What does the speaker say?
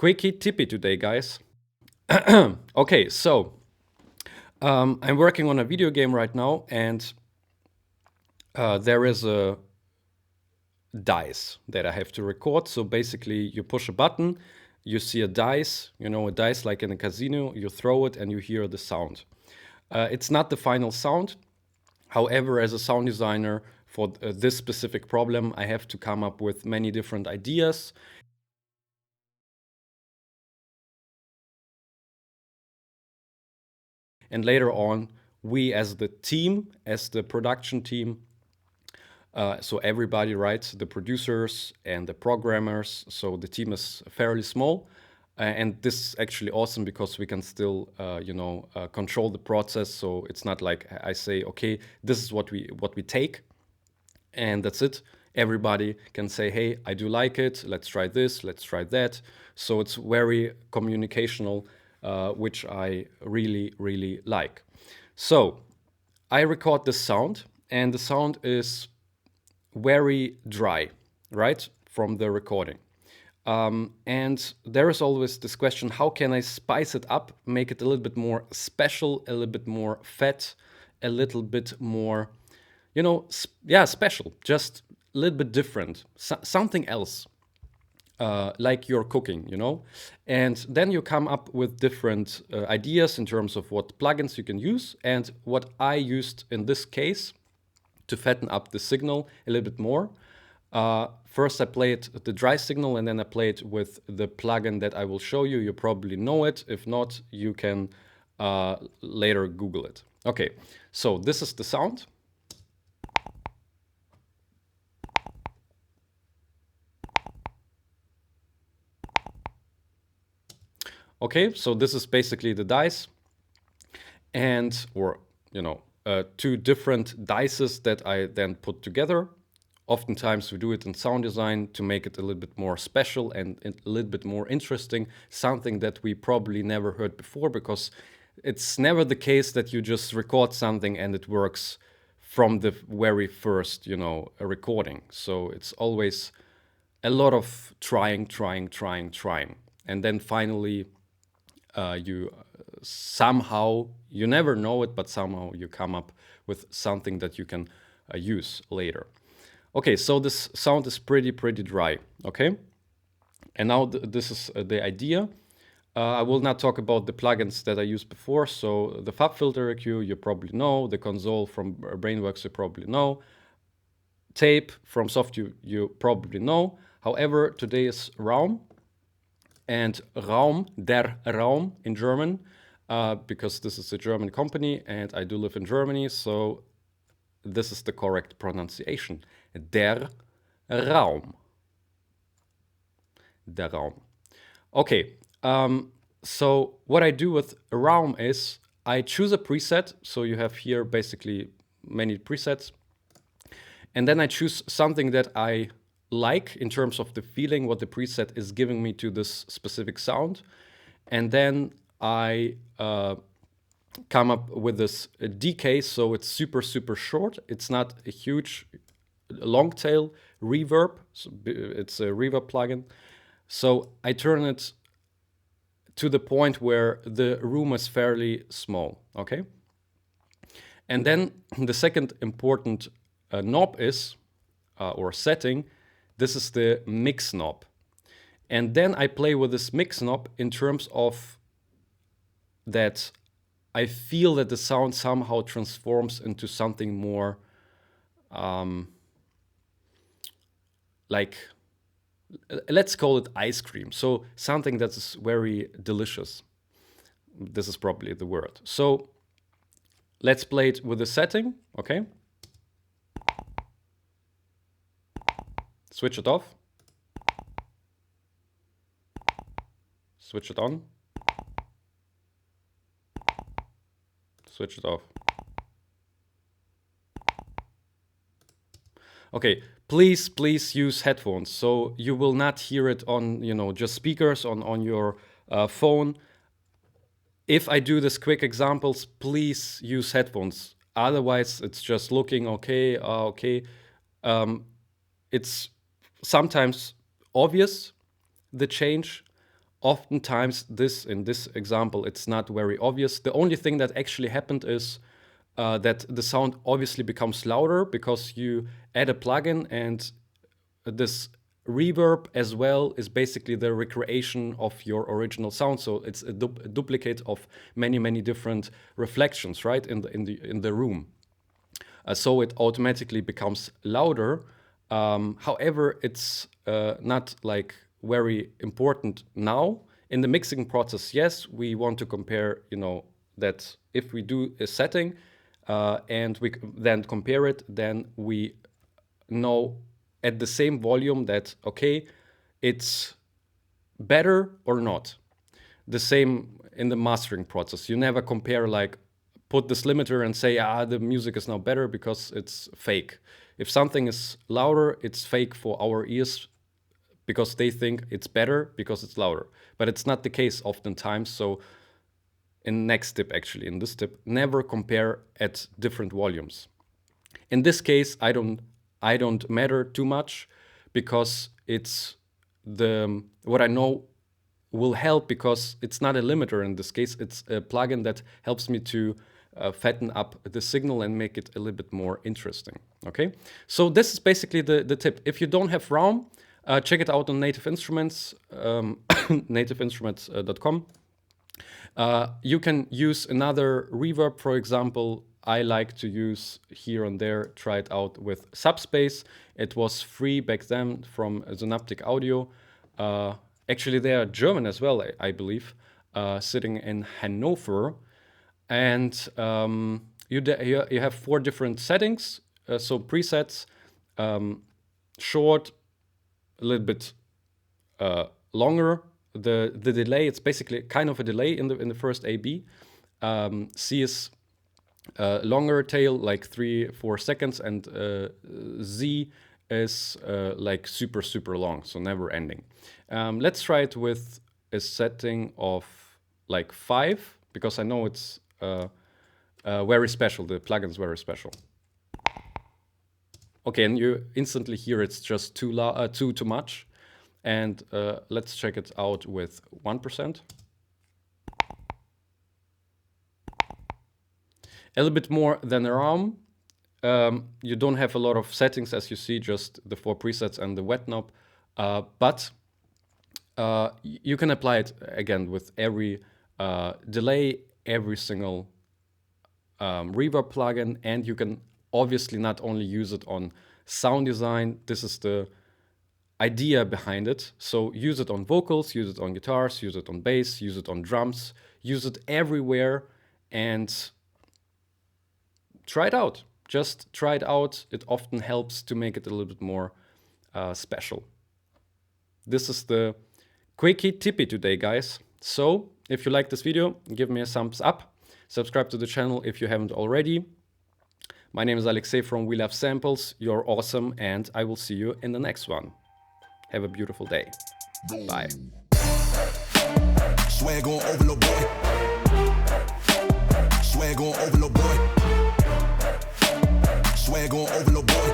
Quickie tippy today, guys. Okay, so I'm working on a video game right now, and there is a dice that I have to record. So basically, you push a button, you see a dice, a dice like in a casino, you throw it, and you hear the sound. It's not the final sound. However, as a sound designer for this specific problem, I have to come up with many different ideas. And later on, we as the team, as the production team, so everybody, right, the producers and the programmers, so the team is fairly small. And this is actually awesome because we can still, control the process. So it's not like I say, okay, this is what we take, and that's it. Everybody can say, hey, I do like it. Let's try this. Let's try that. So it's very communicational, which I really, really like. So I record the sound, and the sound is very dry, right, from the recording. And there is always this question, how can I spice it up, make it a little bit more special, a little bit more fat, a little bit more, special, just a little bit different, something else, like you're cooking, And then you come up with different ideas in terms of what plugins you can use. And what I used in this case to fatten up the signal a little bit more. First, I played the dry signal, and then I played with the plugin that I will show you. You probably know it. If not, you can later Google it. Okay, so this is the sound. Okay, so this is basically the dice, and two different dices that I then put together. Oftentimes we do it in sound design to make it a little bit more special and a little bit more interesting, something that we probably never heard before, because it's never the case that you just record something and it works from the very first, recording. So it's always a lot of trying. And then finally, you somehow, you never know it, but somehow you come up with something that you can use later. Okay, so this sound is pretty dry, okay? And now this is the idea. I will not talk about the plugins that I used before. So the Fab Filter EQ, you probably know. The console from Brainworks, you probably know. Tape from Soft, you probably know. However, today is Raum. And Raum, der Raum in German, because this is a German company and I do live in Germany, so this is the correct pronunciation. Der Raum. Der Raum. Okay, so what I do with Raum is I choose a preset. So you have here basically many presets. And then I choose something that I like in terms of the feeling, what the preset is giving me to this specific sound. And then I come up with this decay, so it's super short. It's not a huge long tail reverb. So it's a reverb plugin. So I turn it to the point where the room is fairly small, okay? And then the second important knob is, or setting, this is the mix knob. And then I play with this mix knob in terms of that I feel that the sound somehow transforms into something more like, let's call it ice cream. So something that is very delicious. This is probably the word. So let's play it with the setting, okay? Switch it off. Switch it on. Switch it off. Okay, please use headphones. So you will not hear it on, just speakers on your phone. If I do this quick examples, please use headphones. Otherwise, it's just looking okay, okay. It's sometimes obvious, the change, Oftentimes, in this example, it's not very obvious. The only thing that actually happened is that the sound obviously becomes louder because you add a plugin, and this reverb as well is basically the recreation of your original sound. So it's a duplicate of many different reflections, right, in the room. So it automatically becomes louder. However, it's not like very important now. In the mixing process, yes, we want to compare, that if we do a setting and we then compare it, then we know at the same volume that, okay, it's better or not. The same in the mastering process. You never compare, like, put this limiter and say, the music is now better because it's fake. If something is louder, it's fake for our ears because they think it's better because it's louder. But it's not the case oftentimes. So in this tip, never compare at different volumes. In this case, I don't matter too much because it's what I know will help, because it's not a limiter in this case. It's a plugin that helps me to fatten up the signal and make it a little bit more interesting. Okay, so this is basically the tip. If you don't have ROM, check it out on Native Instruments, nativeinstruments.com. You can use another reverb, for example. I like to use here and there, try it out with Subspace. It was free back then from Synaptic Audio. Actually, they are German as well, I believe, sitting in Hanover. And you have 4 different settings. So presets, short, a little bit longer. The delay, it's basically kind of a delay in the first A/B. C is longer tail, like 3-4 seconds, and Z is like super long, so never ending. Let's try it with a setting of like 5, because I know it's very special. The plugin's very special. Okay, and you instantly hear it's just too much. And let's check it out with 1%. A little bit more than a ROM. You don't have a lot of settings, as you see, just the 4 presets and the wet knob. But you can apply it again with every delay, every single reverb plugin, and you can obviously not only use it on sound design. This is the idea behind it. So use it on vocals, use it on guitars, use it on bass, use it on drums, use it everywhere, and try it out. Just try it out. It often helps to make it a little bit more special. This is the quickie tippy today, guys. So if you like this video, give me a thumbs up. Subscribe to the channel if you haven't already. My name is Alexei from We Love Samples. You're awesome, and I will see you in the next one. Have a beautiful day. Bye. Swag on over, little boy. Swag on over, little boy. Swag on over, little boy.